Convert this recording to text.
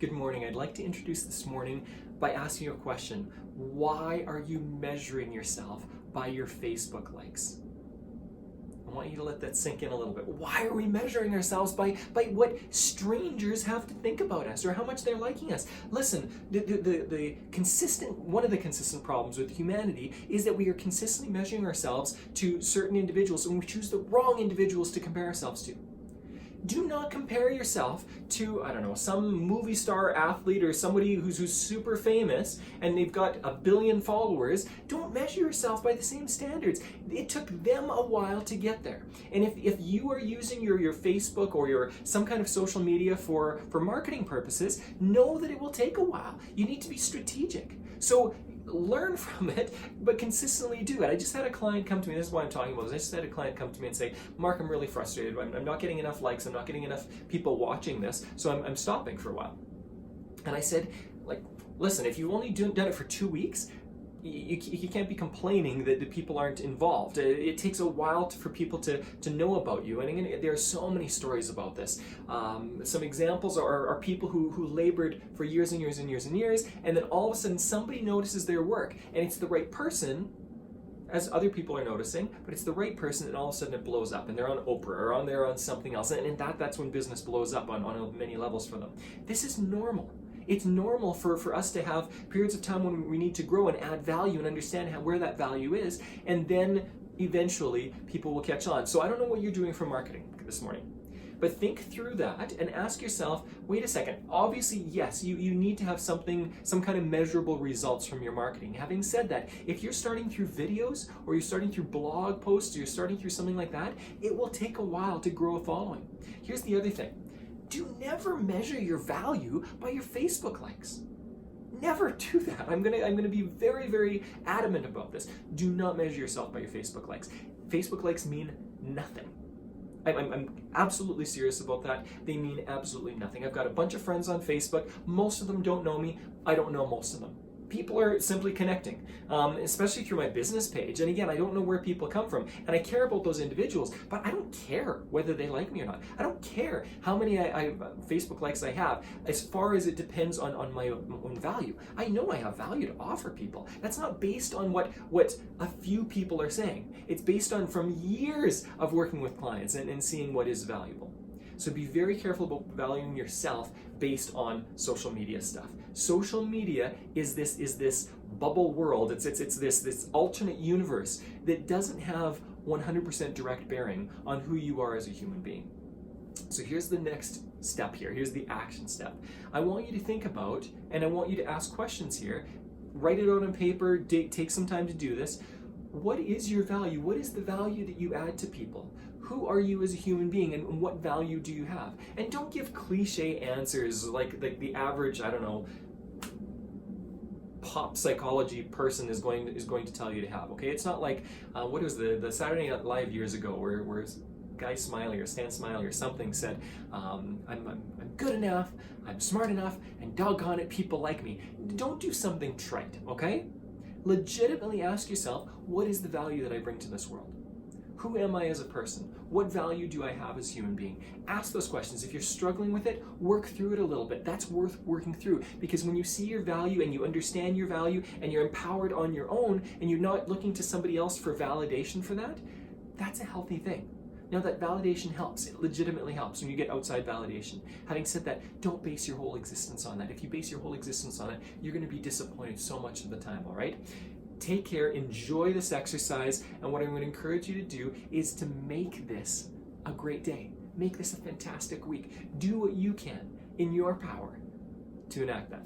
Good morning. I'd like to introduce this morning by asking you a question. Why are you measuring yourself by your Facebook likes? I want you to let that sink in a little bit. Why are we measuring ourselves by what strangers have to think about us or how much they're liking us? Listen, one of the consistent problems with humanity is that we are consistently measuring ourselves to certain individuals, and we choose the wrong individuals to compare ourselves to. Do not compare yourself to, I don't know, some movie star athlete or somebody who's super famous and they've got 1 billion followers. Don't measure yourself by the same standards. It took them a while to get there. And if you are using your Facebook or your some kind of social media for marketing purposes, know that it will take a while. You need to be strategic. So learn from it, but consistently do it. I just had a client come to me, this is why I'm talking about this. I just had a client come to me and say, Mark, I'm really frustrated. I'm not getting enough likes. I'm not getting enough people watching this, so I'm stopping for a while. And I said, listen, if you've only done it for 2 weeks, you can't be complaining that the people aren't involved. It takes a while for people to know about you. And again, there are so many stories about this. Some examples are people who labored for years and years and years and years, and then all of a sudden somebody notices their work, and it's the right person, as other people are noticing, but it's the right person, and all of a sudden it blows up, and they're on Oprah, or they're on something else, and that's when business blows up on many levels for them. This is normal. It's normal for us to have periods of time when we need to grow and add value and understand where that value is, and then eventually people will catch on. So I don't know what you're doing for marketing this morning, but think through that and ask yourself, wait a second, obviously, yes, you need to have some kind of measurable results from your marketing. Having said that, if you're starting through videos or you're starting through blog posts or you're starting through something like that, it will take a while to grow a following. Here's the other thing. Do never measure your value by your Facebook likes. Never do that. I'm gonna be very, very adamant about this. Do not measure yourself by your Facebook likes. Facebook likes mean nothing. I'm absolutely serious about that. They mean absolutely nothing. I've got a bunch of friends on Facebook. Most of them don't know me. I don't know most of them. People are simply connecting, especially through my business page. And again, I don't know where people come from, and I care about those individuals, but I don't care whether they like me or not. I don't care how many Facebook likes I have, as far as it depends on my own value. I know I have value to offer people. That's not based on what a few people are saying. It's based on from years of working with clients and seeing what is valuable. So be very careful about valuing yourself based on social media stuff. Social media is this bubble world. It's this alternate universe that doesn't have 100% direct bearing on who you are as a human being. So here's the next step here. Here's the action step. I want you to think about, and I want you to ask questions here. Write it out on paper. Take some time to do this. What is your value? What is the value that you add to people? Who are you as a human being, and what value do you have? And don't give cliche answers like the average, I don't know, pop psychology person is going to tell you to have. Okay, it's not like what was the Saturday Night Live years ago where Guy Smiley or Stan Smiley or something said, I'm good enough, I'm smart enough, and doggone it, people like me. Don't do something trite. Okay, legitimately ask yourself, what is the value that I bring to this world? Who am I as a person? What value do I have as a human being? Ask those questions. If you're struggling with it, work through it a little bit. That's worth working through, because when you see your value and you understand your value and you're empowered on your own and you're not looking to somebody else for validation for that, that's a healthy thing. Now, that validation helps. It legitimately helps when you get outside validation. Having said that, don't base your whole existence on that. If you base your whole existence on it, you're going to be disappointed so much of the time, all right? Take care, enjoy this exercise, and what I'm going to encourage you to do is to make this a great day. Make this a fantastic week. Do what you can in your power to enact that.